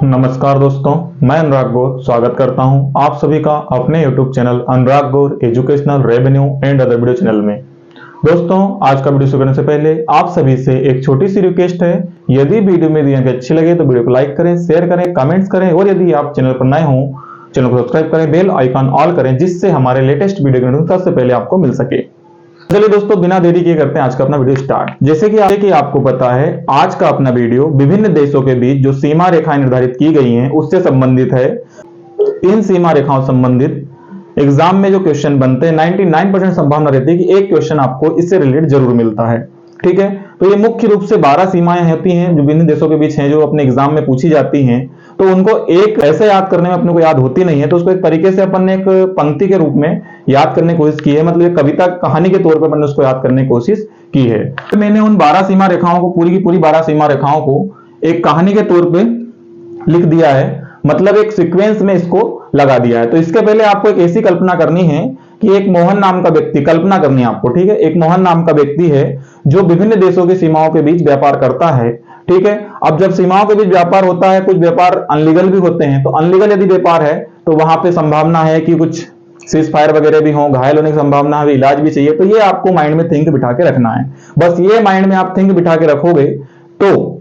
नमस्कार दोस्तों, मैं अनुराग गौर स्वागत करता हूं आप सभी का अपने YouTube channel Anurag Gaur educational revenue and other video channel में। दोस्तों, आज का वीडियो शुरू करने से पहले आप सभी से एक छोटी सी रिक्वेस्ट है। यदि वीडियो मेरी अच्छी लगे तो वीडियो को लाइक करें, शेयर करें, कमेंट्स करें और यदि आप चैनल पर नए हों चैनल को सब्सक्राइब करें, बेल आइकन ऑल करें, जिससे हमारे लेटेस्ट वीडियो की नोटिफिकेशन सबसे पहले आपको मिल सके। चलिए दोस्तों, बिना देरी किए करते हैं आज का अपना वीडियो स्टार्ट। जैसे कि आपको पता है, आज का अपना वीडियो विभिन्न देशों के बीच जो सीमा रेखाएं निर्धारित की गई हैं उससे संबंधित है। इन सीमा रेखाओं संबंधित एग्जाम में जो क्वेश्चन बनते हैं 99% संभावना रहती है कि एक क्वेश्चन आपको इससे रिलेटेड जरूर मिलता है। ठीक है, तो ये मुख्य रूप से 12 सीमाएं होती हैं जो विभिन्न देशों के बीच हैं, जो अपने एग्जाम में पूछी जाती हैं। तो उनको एक ऐसे याद करने में अपने को याद होती नहीं है, तो उसको एक तरीके से अपन ने एक पंक्ति के रूप में याद करने की कोशिश की है, मतलब एक कविता कहानी के तौर पर अपन ने उसको याद करने की कोशिश की है। तो मैंने उन 12 सीमा रेखाओं को, पूरी की पूरी 12 सीमा रेखाओं को एक कहानी के तौर पे लिख दिया है, मतलब एक सीक्वेंस में इसको लगा दिया है। तो इसके पहले आपको एक ऐसी कल्पना करनी है कि एक मोहन नाम का व्यक्ति, कल्पना करनी है आपको, ठीक है, एक मोहन नाम का व्यक्ति है जो विभिन्न देशों की सीमाओं के बीच व्यापार करता है। ठीक है, अब जब सीमाओं के बीच व्यापार होता है, कुछ व्यापार अनलीगल भी होते हैं, तो अनलीगल यदि व्यापार है तो वहां पे संभावना है कि कुछ सीज फायर वगैरह भी हो, घायल होने की संभावना है, इलाज भी चाहिए। तो ये आपको माइंड में थिंक बिठा के रखना है। बस ये माइंड में आप थिंक बिठा के रखोगे तो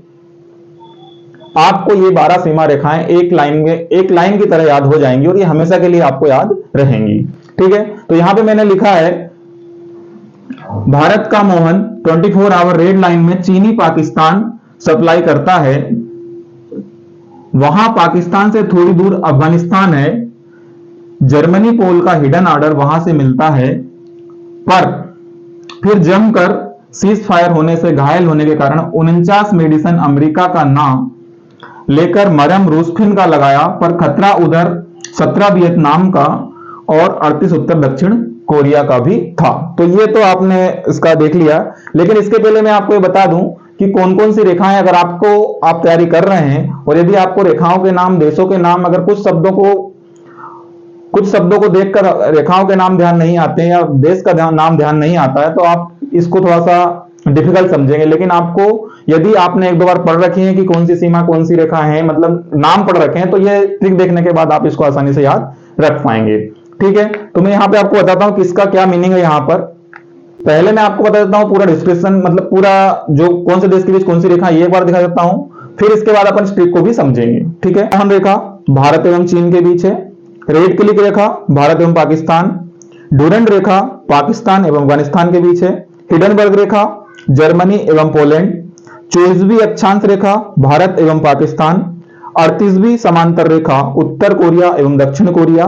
आपको ये 12 सीमा रेखाएं एक लाइन की तरह याद हो जाएंगी और ये हमेशा के लिए आपको याद रहेंगी। ठीक है, तो यहां पे मैंने लिखा है, भारत का मोहन 24 आवर रेड लाइन में चीनी पाकिस्तान सप्लाई करता है। वहां पाकिस्तान से थोड़ी दूर अफगानिस्तान है। जर्मनी पोल का हिडन ऑर्डर वहां से मिलता है, पर फिर जमकर सीज फायर होने से घायल होने के कारण 49 मेडिसन अमेरिका का नाम लेकर मरम रूसफिन का लगाया, पर खतरा उधर 17 वियतनाम का और 38 उत्तर दक्षिण कोरिया का भी था। तो ये तो आपने इसका देख लिया, लेकिन इसके पहले मैं आपको ये बता दूं कि कौन कौन सी रेखाएं अगर आप तैयारी कर रहे हैं और यदि आपको रेखाओं के नाम, देशों के नाम, अगर कुछ शब्दों को देखकर रेखाओं के नाम ध्यान नहीं आते हैं या देश का नाम ध्यान नहीं आता है तो आप इसको थोड़ा सा डिफिकल्ट समझेंगे। लेकिन आपको, यदि आपने एक दो बार पढ़ रखी है कि कौन सी सीमा कौन सी रेखा है, मतलब नाम पढ़ रखे हैं, तो ये ट्रिक देखने के बाद आप इसको आसानी से याद रख पाएंगे। ठीक है, तो मैं यहाँ पे आपको बताता हूँ कि इसका क्या मीनिंग है। यहाँ पर पहले मैं आपको बता देता हूँ पूरा डिस्क्रिप्शन, मतलब पूरा जो कौन से देश के बीच कौन सी रेखा, ये एक बार दिखा देता हूँ, फिर इसके बाद अपन ट्रिक को भी समझेंगे। ठीक है, मोहन रेखा भारत एवं चीन के बीच है। रेड क्लिक रेखा भारत एवं पाकिस्तान। डूरंड रेखा पाकिस्तान एवं अफगानिस्तान के बीच है। हिडनबर्ग रेखा जर्मनी एवं पोलैंड। 24वीं अक्षांश रेखा भारत एवं पाकिस्तान। 38वीं समांतर रेखा उत्तर कोरिया एवं दक्षिण कोरिया।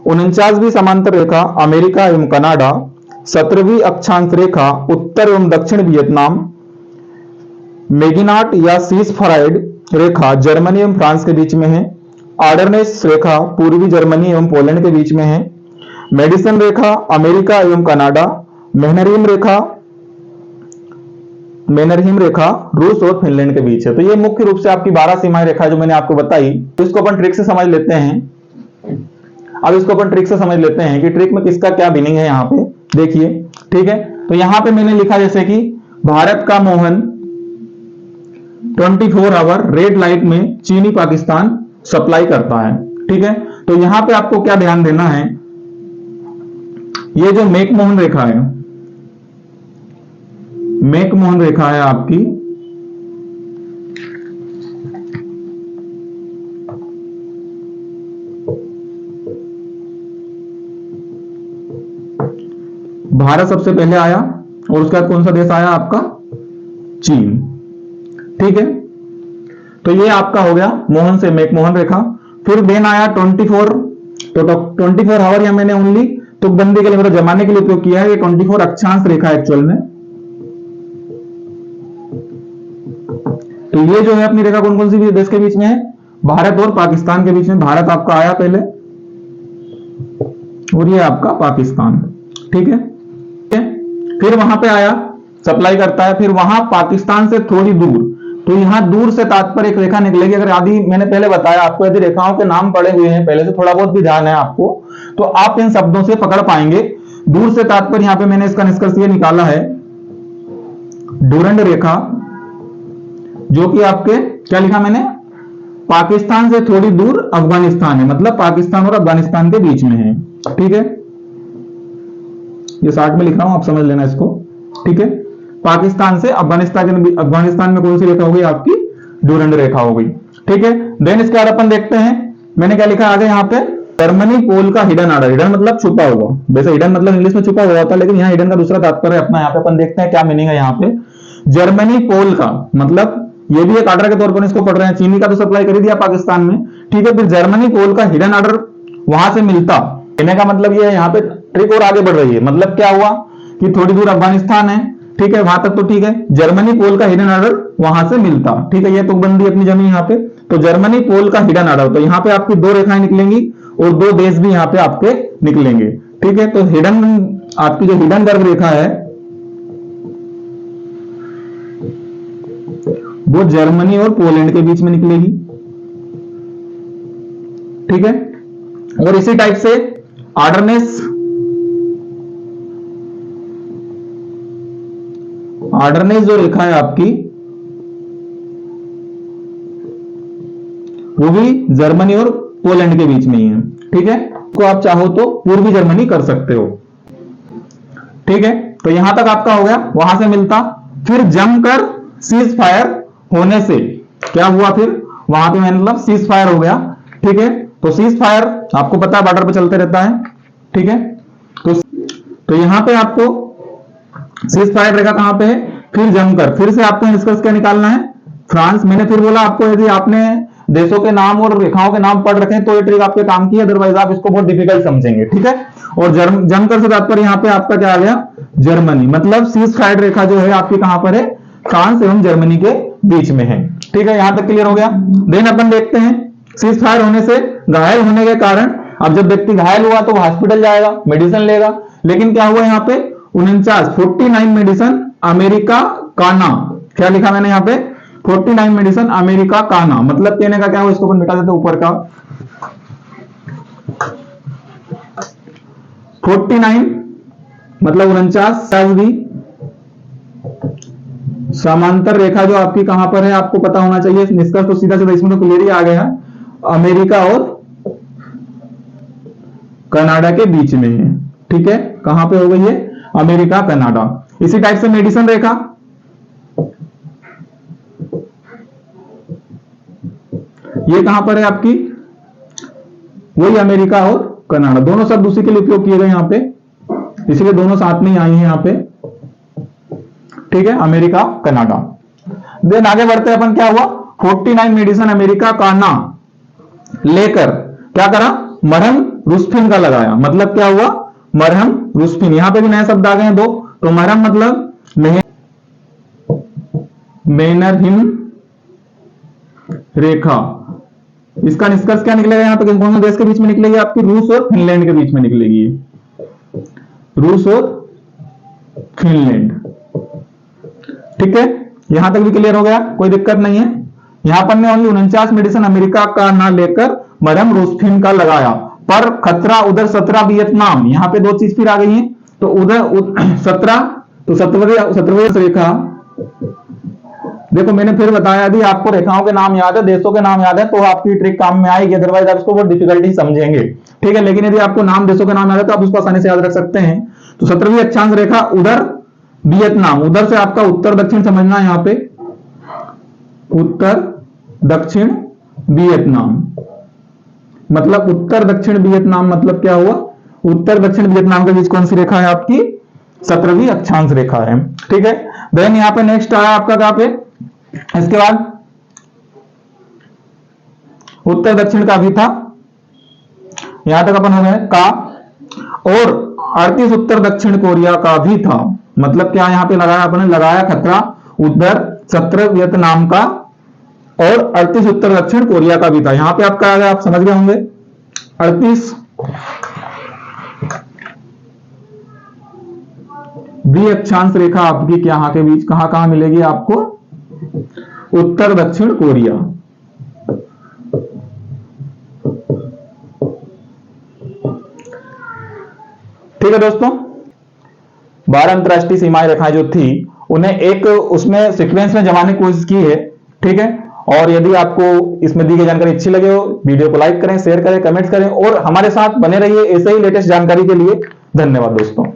49वीं समांतर रेखा अमेरिका एवं कनाडा। 17वीं अक्षांश रेखा उत्तर एवं दक्षिण वियतनाम। मेगिनाट या सीज फायर रेखा जर्मनी एवं फ्रांस के बीच में है। आर्डरनेस रेखा पूर्वी जर्मनी एवं पोलैंड के बीच में है। मेडिसन रेखा अमेरिका एवं कनाडा। मेनरहिम रेखा रूस और फिनलैंड के बीच है। तो ये मुख्य रूप से आपकी 12 सीमाएं रेखा जो मैंने आपको बताई, तो इसको अपन ट्रिक से समझ लेते हैं। अब इसको अपन ट्रिक से समझ लेते हैं कि ट्रिक में किसका क्या मीनिंग है। यहाँ पे देखिए, ठीक है, तो यहां पे मैंने लिखा जैसे कि भारत का मोहन 24 आवर रेड लाइट में चीनी पाकिस्तान सप्लाई करता है। ठीक है, तो यहां पे आपको क्या ध्यान देना है, ये जो मैकमोहन रेखा है, मैकमोहन रेखा है आपकी, भारत सबसे पहले आया और उसके बाद कौन सा देश आया आपका, चीन। ठीक है, तो ये आपका हो गया मोहन से मैकमोहन रेखा। फिर देन आया 24, तो 24 आवर या मैंने ओनली तुकबंदी के लिए, मतलब जमाने के लिए उपयोग किया है। ये 24 अक्षांश रेखा एक्चुअल में। तो ये जो है अपनी रेखा कौन कौन सी देश के बीच में है, भारत और पाकिस्तान के बीच में। भारत आपका आया पहले और ये आपका पाकिस्तान। ठीक है, फिर वहां पे आया, सप्लाई करता है। फिर वहां पाकिस्तान से थोड़ी दूर, तो यहां दूर से तात्पर्य एक रेखा निकलेगी। अगर आदि मैंने पहले बताया आपको, यदि रेखाओं के नाम पड़े हुए हैं पहले से, थोड़ा बहुत भी ध्यान है आपको, तो आप इन शब्दों से पकड़ पाएंगे। दूर से तात्पर्य यहां पे मैंने इसका निष्कर्ष ये निकाला है, डूरंड रेखा, जो कि आपके क्या लिखा मैंने, पाकिस्तान से थोड़ी दूर अफगानिस्तान है, मतलब पाकिस्तान और अफगानिस्तान के बीच में है। ठीक है, ये 60 में लिख रहा हूं, आप समझ लेना इसको। ठीक है, पाकिस्तान से अफगानिस्तान में कौन सी रेखा होगी आपकी? ड्यूरेंट रेखा होगी। ठीक है, देन इसके बाद अपन देखते हैं, मैंने क्या लिखा आगे यहाँ पे, जर्मनी पोल का हिडन ऑर्डर। हिडन मतलब छुपा हुआ, वैसे हिडन मतलब इंग्लिश में छुपा हुआ होता है, लेकिन यहाँ हिडन का दूसरा तात्पर्य अपना यहाँ पे अपन देखते हैं क्या मीनिंग है यहाँ पे। जर्मनी पोल का मतलब ये भी एक ऑर्डर के तौर पर इसको पढ़ रहे हैं, चीनी का तो सप्लाई कर ही दिया पाकिस्तान में। ठीक है, फिर जर्मनी पोल का हिडन ऑर्डर वहां से मिलता, कहने का मतलब ये है, यहाँ पे ट्रिक और आगे बढ़ रही है। मतलब क्या हुआ कि थोड़ी दूर अफगानिस्तान है, ठीक है, वहां तक तो ठीक है, जर्मनी पोल का हिडन ऑर्डर वहां से मिलता। ठीक है, ये तुकबंदी अपनी जमी यहाँ पे। तो जर्मनी पोल का हिडन ऑर्डर, तो यहाँ पे आपकी 2 रेखाएं निकलेंगी और 2 देश भी यहाँ पे आपके निकलेंगे। ठीक है, तो हिडन, आपकी जो हिडनबर्ग रेखा है वो जर्मनी और पोलैंड के बीच में निकलेगी। ठीक है, और इसी टाइप से आर्डरनेस जो रेखा है आपकी वो भी जर्मनी और पोलैंड के बीच में ही है। ठीक है, तो आप चाहो तो पूर्वी जर्मनी कर सकते हो। ठीक है, तो यहां तक आपका हो गया, वहां से मिलता। फिर जमकर सीज फायर होने से क्या हुआ, फिर वहां पे मतलब सीज फायर हो गया। ठीक है, तो सीज फायर आपको पता है बॉर्डर पे चलते रहता है। ठीक है, तो यहां पे आपको सीज फायर रेखा कहां पे है, फिर जमकर, फिर से आपको निष्कर्ष क्या निकालना है, फ्रांस। मैंने फिर बोला आपको, यदि आपने देशों के नाम और रेखाओं के नाम पढ़ रखे हैं तो ये ट्रिक आपके काम की है, अदरवाइज आप इसको बहुत डिफिकल्ट समझेंगे। ठीक है, और जमकर से तात्पर्य यहाँ पे आपका क्या आ गया, जर्मनी। मतलब सीज फायर रेखा जो है आपकी कहां पर है, फ्रांस एवं जर्मनी के बीच में है। ठीक है, यहां तक क्लियर हो गया। देन अपन देखते हैं, सीज फायर होने से घायल होने के कारण, अब जब व्यक्ति घायल हुआ तो हॉस्पिटल जाएगा, मेडिसिन लेगा, लेकिन क्या हुआ यहाँ पे 49 मेडिसिन अमेरिका का नाम, क्या लिखा मैंने यहाँ पे, 49 मेडिसिन अमेरिका का नाम। मतलब कहने का क्या हुआ, इसको अपन मिटा देते ऊपर का, 49 मतलब 49 भी समांतर रेखा जो आपकी कहां पर है आपको पता होना चाहिए। निष्कर्ष तो सीधा सीधा इसमें तो क्लियर ही आ गया है, अमेरिका और कनाडा के बीच में है। ठीक है, कहां पे हो गई है, अमेरिका कनाडा। इसी टाइप से मेडिसिन रेखा, ये कहां पर है आपकी, वही अमेरिका और कनाडा, दोनों शब्द उसी के लिए उपयोग किए गए यहां पे, इसलिए दोनों साथ में ही आई हैं यहां पे। ठीक है, अमेरिका कनाडा। देन आगे बढ़ते हैं अपन, क्या हुआ, 49 मेडिसिन अमेरिका का नाम लेकर क्या करा, मरहम रुस्फिन का लगाया। मतलब क्या हुआ, मरहम रुस्फिन, यहां पे भी नए शब्द आ गए हैं 2। तो मरहम मतलब मेनरहिम रेखा, इसका निष्कर्ष क्या निकलेगा यहाँ पे, कौन से देश के बीच में निकलेगी आपकी, रूस और फिनलैंड के बीच में निकलेगी, रूस और फिनलैंड। ठीक है, यहां तक भी क्लियर हो गया, कोई दिक्कत नहीं है। यहां पर ने ओनली 49 मेडिसिन अमेरिका का ना लेकर मरहम रुस्फिन का लगाया, पर खतरा उधर 17 वियतनाम, यहां पे 2 चीज फिर आ गई है। तो उधर 17, तो 17वीं रेखा, देखो मैंने फिर बताया, यदि आपको रेखाओं के नाम याद है, देशों के नाम याद है, तो आपकी ट्रिक काम में आएगी, अदरवाइज आप इसको बहुत डिफिकल्टी समझेंगे। ठीक है, लेकिन यदि आपको नाम देशों के नाम याद है तो आप उसको आसानी से याद रख सकते हैं। तो 17वीं अक्षांश रेखा उधर वियतनाम, उधर से आपका उत्तर दक्षिण समझना है यहाँ पे, उत्तर दक्षिण वियतनाम। मतलब उत्तर दक्षिण वियतनाम मतलब क्या हुआ, उत्तर दक्षिण वियतनाम के बीच कौन सी रेखा है आपकी, 17वीं अक्षांश रेखा है। ठीक है, देन यहाँ पे नेक्स्ट आया आपका कहां पे, इसके बाद उत्तर दक्षिण का भी था, यहां तक अपन हो गए का, और 38 उत्तर दक्षिण कोरिया का भी था। मतलब क्या यहां पे लगाया अपने, लगाया खतरा उधर 17 वियतनाम का और 38 उत्तर दक्षिण कोरिया का भी था। यहां पे आपका आ गया, आप समझ गए होंगे, 38 बी अक्षांश रेखा आपकी यहां के बीच कहां कहां मिलेगी आपको, उत्तर दक्षिण कोरिया। ठीक है दोस्तों, 12 अंतरराष्ट्रीय सीमाएं रेखाएं जो थी उन्हें एक उसमें सीक्वेंस में जमाने की कोशिश की है। ठीक है, और यदि आपको इसमें दी गई जानकारी अच्छी लगे हो, वीडियो को लाइक करें, शेयर करें, कमेंट करें और हमारे साथ बने रहिए ऐसे ही लेटेस्ट जानकारी के लिए। धन्यवाद दोस्तों।